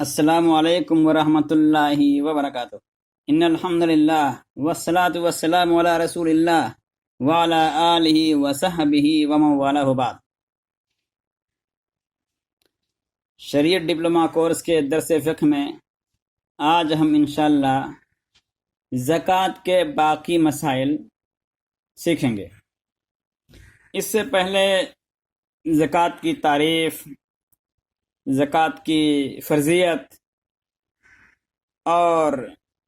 السلام علیکم ورحمۃ اللہ وبرکاتہ۔ ان الحمد للہ والصلاة والسلام علی رسول اللہ وعلی آلہ وصحبہ ومن والہ بعد۔ شریعت ڈپلومہ کورس کے درس فقہ میں آج ہم انشاءاللہ زکوٰۃ کے باقی مسائل سیکھیں گے۔ اس سے پہلے زکوٰۃ کی تعریف، زکوٰۃ کی فرضیت اور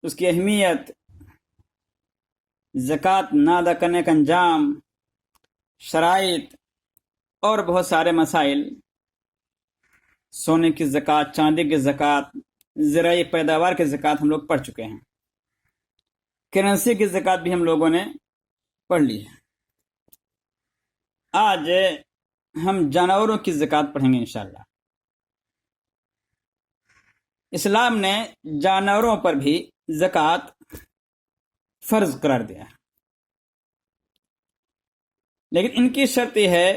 اس کی اہمیت، زکوٰۃ نہ ادا کرنے کا انجام، شرائط اور بہت سارے مسائل، سونے کی زکوٰۃ، چاندی کی زکوٰۃ، زرعی پیداوار کی زکوٰۃ ہم لوگ پڑھ چکے ہیں۔ کرنسی کی زکوٰۃ بھی ہم لوگوں نے پڑھ لی ہے۔ آج ہم جانوروں کی زکوٰۃ پڑھیں گے انشاءاللہ۔ اسلام نے جانوروں پر بھی زکوٰۃ فرض قرار دیا ہے، لیکن ان کی شرط یہ ہے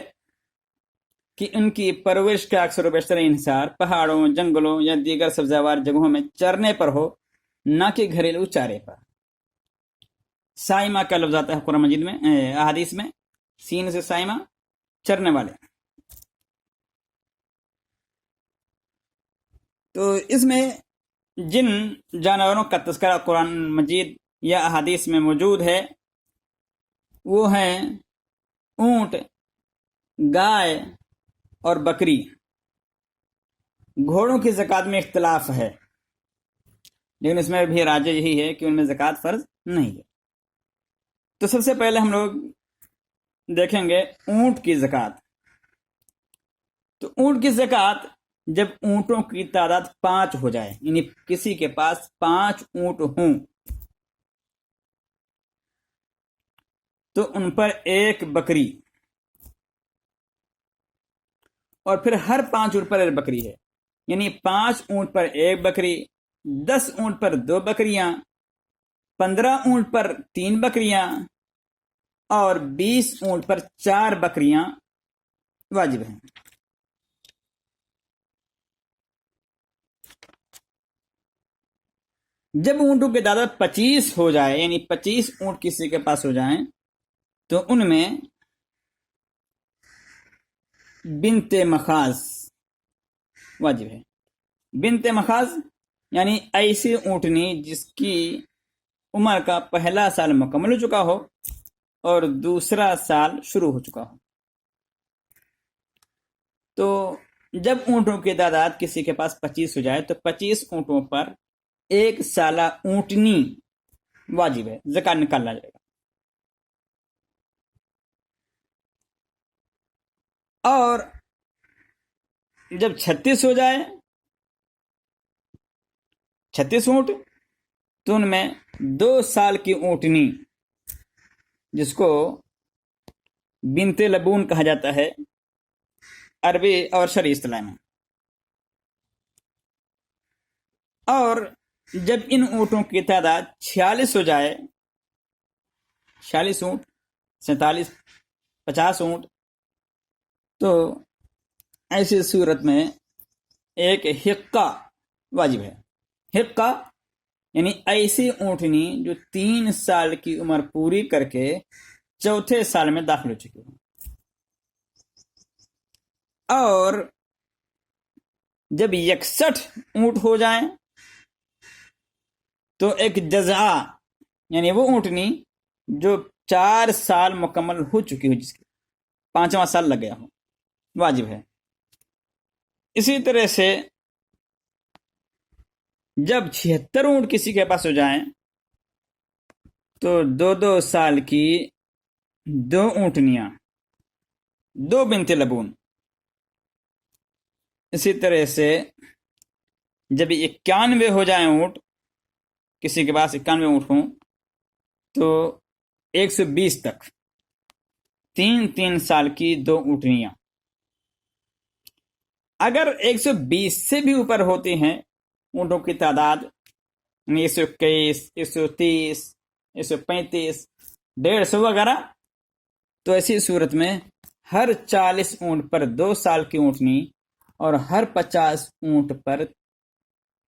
کہ ان کی پرورش کا اکثر و بیشتر انحصار پہاڑوں، جنگلوں یا دیگر سبزہ جگہوں میں چرنے پر ہو، نہ کہ گھریلو چارے پر۔ سائمہ کا لفظ آتا ہے قرآن مجید میں، احادیث میں، سین سے سائمہ، چرنے والے۔ تو اس میں جن جانوروں کا تذکرہ قرآن مجید یا احادیث میں موجود ہے وہ ہیں اونٹ، گائے اور بکری۔ گھوڑوں کی زکوٰۃ میں اختلاف ہے، لیکن اس میں بھی راجح یہی ہے کہ ان میں زکوٰۃ فرض نہیں ہے۔ تو سب سے پہلے ہم لوگ دیکھیں گے اونٹ کی زکوٰۃ۔ تو اونٹ کی زکوٰۃ جب اونٹوں کی تعداد 5 ہو جائے، یعنی کسی کے پاس 5 اونٹ ہوں تو ان پر 1 بکری، اور پھر ہر 5 اونٹ پر 1 بکری ہے، یعنی 5 اونٹ پر 1 بکری، 10 اونٹ پر 2 بکریاں، 15 اونٹ پر 3 بکریاں اور 20 اونٹ پر 4 بکریاں واجب ہیں۔ جب اونٹوں کی تعداد 25 ہو جائے، یعنی 25 اونٹ کسی کے پاس ہو جائیں، تو ان میں بنت مخاض واجب ہے۔ بنت مخاض یعنی ایسی اونٹنی جس کی عمر کا پہلا سال مکمل ہو چکا ہو اور دوسرا سال شروع ہو چکا ہو۔ تو جب اونٹوں کی تعداد کسی کے پاس 25 ہو جائے تو 25 اونٹوں پر 1 سالہ اونٹنی واجب ہے، زکوٰۃ نکالنا جائے گا۔ اور جب 36 ہو جائے، 36 اونٹ، تو ان میں 2 سال کی اونٹنی جس کو بنت لبون کہا جاتا ہے عربی اور شرعی اصطلاح میں۔ اور جب ان اونٹوں کی تعداد 46 ہو جائے، 46 اونٹ، 47، 50 اونٹ، تو ایسی صورت میں 1 حقہ واجب ہے۔ حقہ یعنی ایسی اونٹنی جو 3 سال کی عمر پوری کر کے 4تھے سال میں داخل ہو چکی ہو۔ اور جب 61 اونٹ ہو جائیں تو 1 جزعہ یعنی وہ اونٹنی جو 4 سال مکمل ہو چکی ہو، جس کی 5واں سال لگ گیا ہو، واجب ہے۔ اسی طرح سے جب 76 اونٹ کسی کے پاس ہو جائیں تو 2 سال کی 2 اونٹنیاں، 2 بنت لبون۔ اسی طرح سے جب 91 ہو جائیں اونٹ، کسی کے پاس 91 اونٹ ہوں، تو 120 تک 3 سال کی 2 اونٹنیاں۔ اگر 120 سے بھی اوپر ہوتی ہیں اونٹوں کی تعداد، 121، 130، 135، 150 وغیرہ، تو ایسی صورت میں ہر 40 اونٹ پر 2 سال کی اونٹنی اور ہر 50 اونٹ پر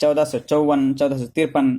1454, 1453,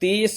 30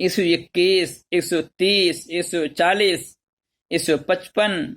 121, 130, 140, 155,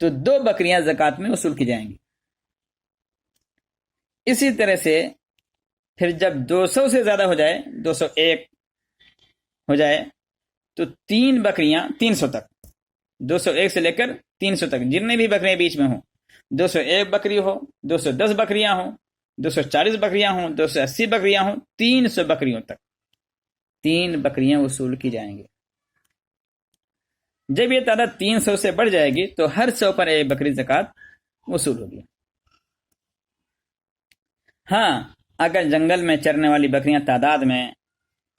تو 2 بکریاں زکوٰۃ میں وصول کی جائیں گی۔ اسی طرح سے پھر جب 200 سے زیادہ ہو جائے، 201 ہو جائے، تو 3 بکریاں 300 تک، 201 سے لے کر 300 تک جتنے بھی بکریاں بیچ میں ہوں، 201 بکری ہو، 210 بکریاں ہوں، 240 بکریاں ہوں، 280 بکریاں ہوں، 300 بکریوں تک 3 بکریاں وصول کی جائیں گی۔ جب یہ تعداد 300 سے بڑھ جائے گی تو ہر 100 پر 1 بکری زکوٰۃ وصول ہوگی۔ ہاں، اگر جنگل میں چرنے والی بکریاں تعداد میں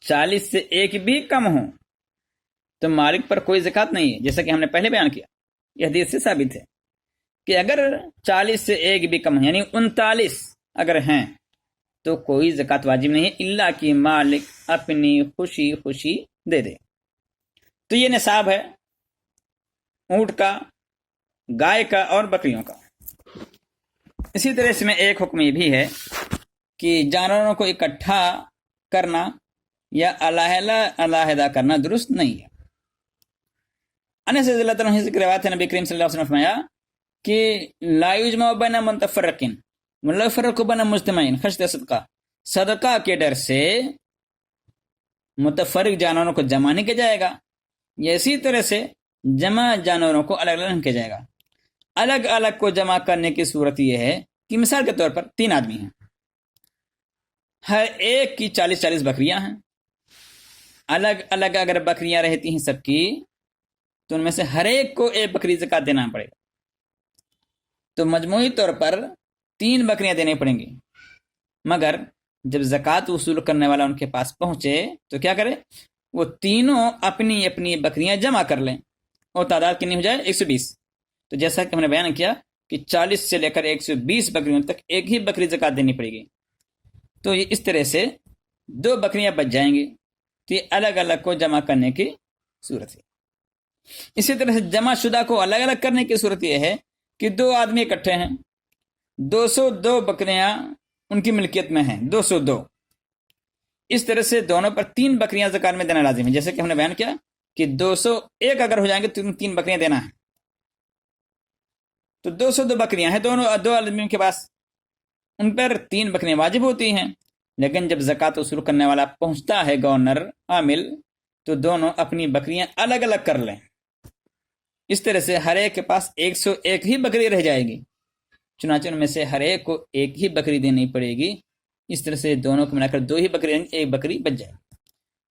40 سے 1 بھی کم ہوں تو مالک پر کوئی زکوٰۃ نہیں ہے، جیسا کہ ہم نے پہلے بیان کیا۔ یہ حدیث سے ثابت ہے کہ اگر 40 سے 1 بھی کم ہے، یعنی 39 اگر ہیں تو کوئی زکوٰۃ واجب نہیں ہے، الا کہ مالک اپنی خوشی خوشی دے دے۔ تو یہ نصاب ہے اونٹ کا، گائے کا اور بکریوں کا۔ اسی طرح اس میں ایک حکم یہ بھی ہے کہ جانوروں کو اکٹھا کرنا یا علیحدہ کرنا درست نہیں ہے۔ انس رضی اللہ عنہ سے روایت ہے، نبی کریم صلی اللہ علیہ وسلم نے فرمایا کہ لا یجمع بین متفرقین ولا یفرق بین مجتمعین خشیۃ صدقہ، صدقہ کے ڈر سے متفرق جانوروں کو جمع نہیں کیا جائے گا، یا اسی طرح سے جمع جانوروں کو الگ الگ نہیں کیا جائے گا۔ الگ الگ کو جمع کرنے کی صورت یہ ہے کہ مثال کے طور پر 3 آدمی ہیں، ہر ایک کی 40 بکریاں ہیں، الگ الگ اگر بکریاں رہتی ہیں سب کی تو ان میں سے ہر ایک کو 1 بکری زکوٰۃ دینا پڑے گا، تو مجموعی طور پر 3 بکریاں دینے پڑیں گی۔ مگر جب زکوٰۃ وصول کرنے والا ان کے پاس پہنچے تو کیا کرے، وہ تینوں اپنی اپنی بکریاں جمع کر لیں، اور تعداد کتنی ہو جائے 120۔ تو جیسا کہ ہم نے بیان کیا کہ 40 سے لے کر 120 بکریوں تک 1 ہی بکری زکوٰۃ دینی پڑے گی، تو یہ اس طرح سے 2 بکریاں بچ جائیں گی، تو یہ الگ الگ کو جمع کرنے کی صورت ہے۔ اسی طرح سے جمع شدہ کو الگ الگ کرنے کی صورت یہ ہے کہ 2 آدمی اکٹھے ہیں، 202 بکریاں ان کی ملکیت میں ہیں، 202، اس طرح سے دونوں پر 3 بکریاں زکوٰۃ میں دینا لازم ہے، جیسے کہ ہم نے بیان کیا کہ 201 اگر ہو جائیں گے تو 3 بکریاں دینا ہے، تو 202 بکریاں ہیں، 2 آدمیوں کے پاس، ان پر 3 بکریاں واجب ہوتی ہیں، لیکن جب زکوٰۃ وصول کرنے والا پہنچتا ہے گورنر عامل، تو دونوں اپنی بکریاں الگ الگ کر لیں، اس طرح سے ہر ایک کے پاس 101 ہی بکری رہ جائے گی، چنانچہ ان میں سے ہر ایک کو 1 ہی بکری دینی پڑے گی، اس طرح سے دونوں کو ملا کر 2 ہی بکری، 1 بکری بچ جائے۔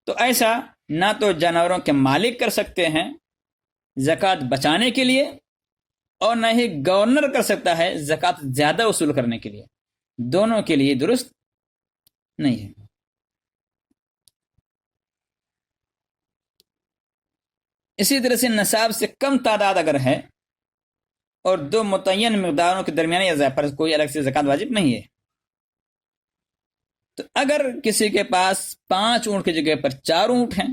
تو ایسا نہ تو جانوروں کے مالک کر سکتے ہیں زکوٰۃ بچانے کے لیے، اور نہ ہی گورنر کر سکتا ہے زکوٰۃ زیادہ وصول کرنے کے لیے، دونوں کے لیے درست نہیں ہے۔ اسی طرح سے نصاب سے کم تعداد اگر ہے اور 2 متعین مقداروں کے درمیان یا اضافہ پر کوئی الگ سے زکوٰۃ واجب نہیں ہے، تو اگر کسی کے پاس 5 اونٹ کی جگہ پر 4 اونٹ ہیں،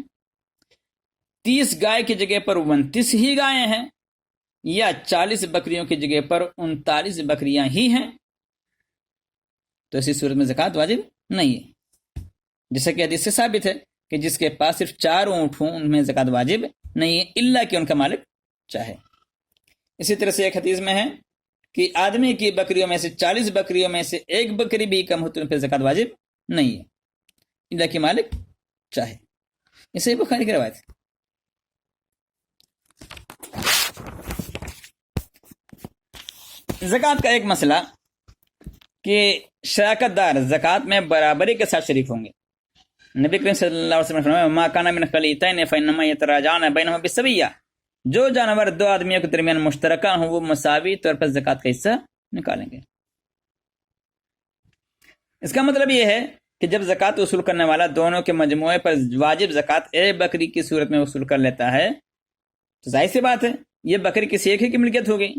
30 گائے کی جگہ پر 29 ہی گائیں ہیں، یا 40 بکریوں کی جگہ پر 39 بکریاں ہی ہیں، تو اسی صورت میں زکوٰۃ واجب نہیں ہے، جیسا کہ حدیث سے ثابت ہے کہ جس کے پاس صرف 4 اونٹ ہوں ان میں زکوٰۃ واجب نہیں ہے، الا کہ ان کا مالک چاہے۔ اسی طرح سے ایک حدیث میں ہے کہ آدمی کی بکریوں میں سے 40 بکریوں میں سے 1 بکری بھی کم ہو تو ان پہ زکوٰۃ واجب نہیں ہے، الا کہ مالک چاہے۔ اسے بخاری کی روایت ہے۔ زکوٰۃ کا ایک مسئلہ کہ شراکت دار زکوٰۃ میں برابری کے ساتھ شریک ہوں گے۔ نبی کریم صلی اللہ علیہ وسلم نے فرمایا ما کان من خلیتین فانما یتراجعان بینہما بالسویہ، جو جانور 2 آدمیوں کے درمیان مشترکہ ہوں وہ مساوی طور پر زکوٰۃ کا حصہ نکالیں گے۔ اس کا مطلب یہ ہے کہ جب زکوٰۃ وصول کرنے والا دونوں کے مجموعے پر واجب زکوٰۃ 1 بکری کی صورت میں وصول کر لیتا ہے تو ظاہر سی بات ہے یہ بکری کسی ایک ہی کی ملکیت ہو گئی،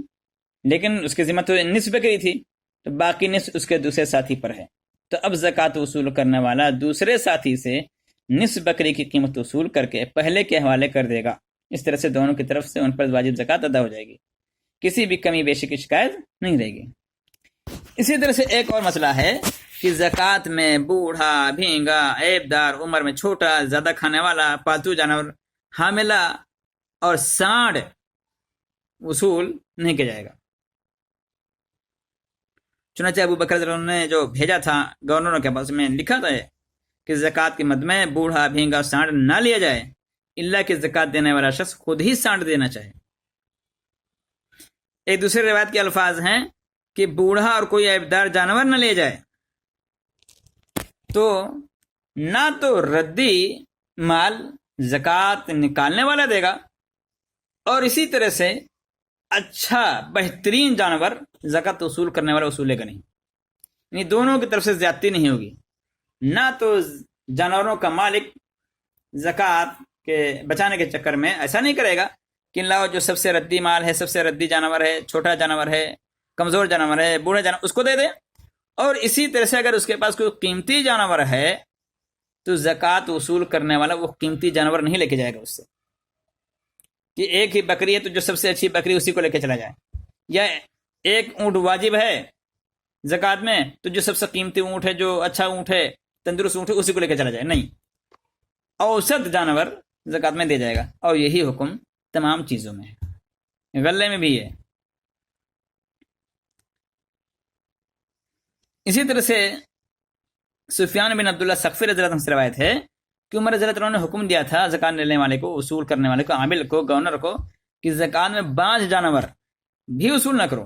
لیکن اس کی ذمہ تو نصف بکری تھی، تو باقی نصف اس کے دوسرے ساتھی پر ہے، تو اب زکوٰۃ وصول کرنے والا دوسرے ساتھی سے نصف بکری کی قیمت وصول کر کے پہلے کے حوالے کر دے گا، اس طرح سے دونوں کی طرف سے ان پر واجب زکوٰۃ ادا ہو جائے گی، کسی بھی کمی بیشی کی شکایت نہیں رہے گی۔ اسی طرح سے ایک اور مسئلہ ہے کہ زکوٰۃ میں بوڑھا، بھینگا، عیب دار، عمر میں چھوٹا، زیادہ کھانے والا، پالتو جانور، حاملہ اور سانڈ وصول نہیں کیا جائے گا۔ چنانچہ ابو بکر رضی اللہ عنہ نے جو بھیجا تھا گورنروں کے پاس، میں لکھا تھا کہ زکوٰۃ کے مد میں بوڑھا بھینگا سانڈ نہ لیا جائے الا کہ زکوٰۃ دینے والا شخص خود ہی سانڈ دینا چاہے۔ ایک دوسرے روایت کے الفاظ ہیں کہ بوڑھا اور کوئی عیبدار جانور نہ لے جائے۔ تو نہ تو ردی مال زکوٰۃ نکالنے والا دے گا، اور اسی طرح سے اچھا بہترین جانور زکوٰۃ وصول کرنے والا وصولے گا نہیں، یعنی دونوں کی طرف سے زیادتی نہیں ہوگی۔ نہ تو جانوروں کا مالک زکوٰۃ کے بچانے کے چکر میں ایسا نہیں کرے گا کہ لاؤ جو سب سے ردی مال ہے، سب سے ردی جانور ہے، چھوٹا جانور ہے، کمزور جانور ہے، بوڑھا جانور، اس کو دے دے۔ اور اسی طرح سے اگر اس کے پاس کوئی قیمتی جانور ہے تو زکوٰۃ وصول کرنے والا وہ قیمتی جانور نہیں لے کے جائے گا اس سے، کہ ایک ہی بکری ہے تو جو سب سے اچھی بکری اسی کو لے کے چلا جائے، یا ایک اونٹ واجب ہے زکوٰۃ میں تو جو سب سے قیمتی اونٹ ہے، جو اچھا اونٹ ہے، تندرست اونٹ ہے، اسی کو لے کے چلا جائے، نہیں، اوسط جانور زکوٰۃ میں دے جائے گا۔ اور یہی حکم تمام چیزوں میں ہے، غلے میں بھی ہے۔ اسی طرح سے سفیان بن عبداللہ ثقفی رضی اللہ عنہ سے روایت ہے کہ عمر رضی اللہ عنہ نے حکم دیا تھا زکوٰۃ لینے والے کو، وصول کرنے والے کو، عامل کو، گورنر کو، کہ زکوٰۃ میں 5 جانور بھی وصول نہ کرو۔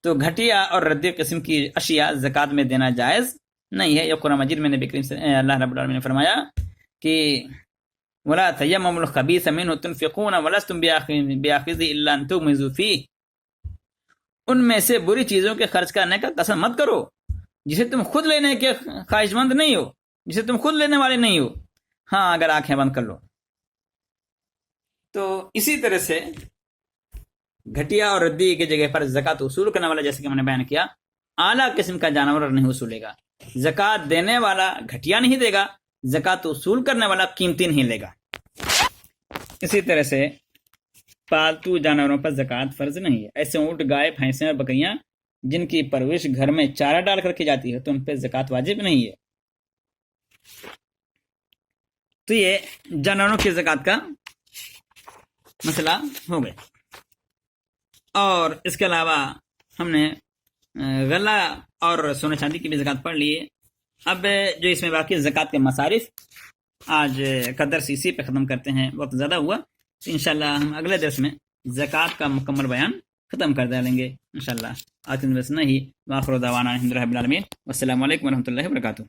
تو گھٹیا اور ردی قسم کی اشیاء زکوٰۃ میں دینا جائز نہیں ہے۔ یہ قرآن مجید میں نبی کریم سے اللہ رب العالمین نے فرمایا کہ وَلَا تَيَمَّمُوا الْخَبِيثَ مِنْهُ تُنْفِقُونَ وَلَسْتُمْ بِآخِذِهِ إِلَّا أَن تُغْمِضُوا فِيهِ، ان میں سے بری چیزوں کے خرچ کرنے کا قسم مت کرو جسے تم خود لینے کے خواہش مند نہیں ہو، جسے تم خود لینے والے نہیں ہو، ہاں اگر آنکھیں بند کر لو۔ تو اسی طرح سے گھٹیا اور ردی کی جگہ پر زکوٰۃ وصول کرنے والا، جیسے کہ میں نے بیان کیا، اعلیٰ قسم کا جانور نہیں وصولے گا۔ زکوٰۃ دینے والا گھٹیا نہیں دے گا، زکوٰۃ وصول کرنے والا قیمتی نہیں لے گا۔ اسی طرح سے پالتو جانوروں پر زکوٰۃ فرض نہیں ہے۔ ایسے اونٹ، گائے، بھینسیں اور بکریاں جن کی پرورش گھر میں چارہ ڈال کر کی جاتی ہے تو ان پہ زکوٰۃ واجب نہیں ہے۔ تو یہ جانوروں کی زکوٰۃ کا مسئلہ ہو گیا۔ اور اس کے علاوہ ہم نے غلہ اور سونے چاندی کی بھی زکوٰۃ پڑھ لی ہے۔ اب جو اس میں باقی زکوٰۃ کے مصارف، آج کا درس اسی پہ ختم کرتے ہیں، وقت زیادہ ہوا تو انشاءاللہ ہم اگلے درس میں زکوٰۃ کا مکمل بیان ختم کر ڈالیں گے انشاءاللہ۔ آج کے درس نہیں، وآخر دعوانا الحمد للہ رب العالمین، والسلام علیکم ورحمۃ اللہ وبرکاتہ۔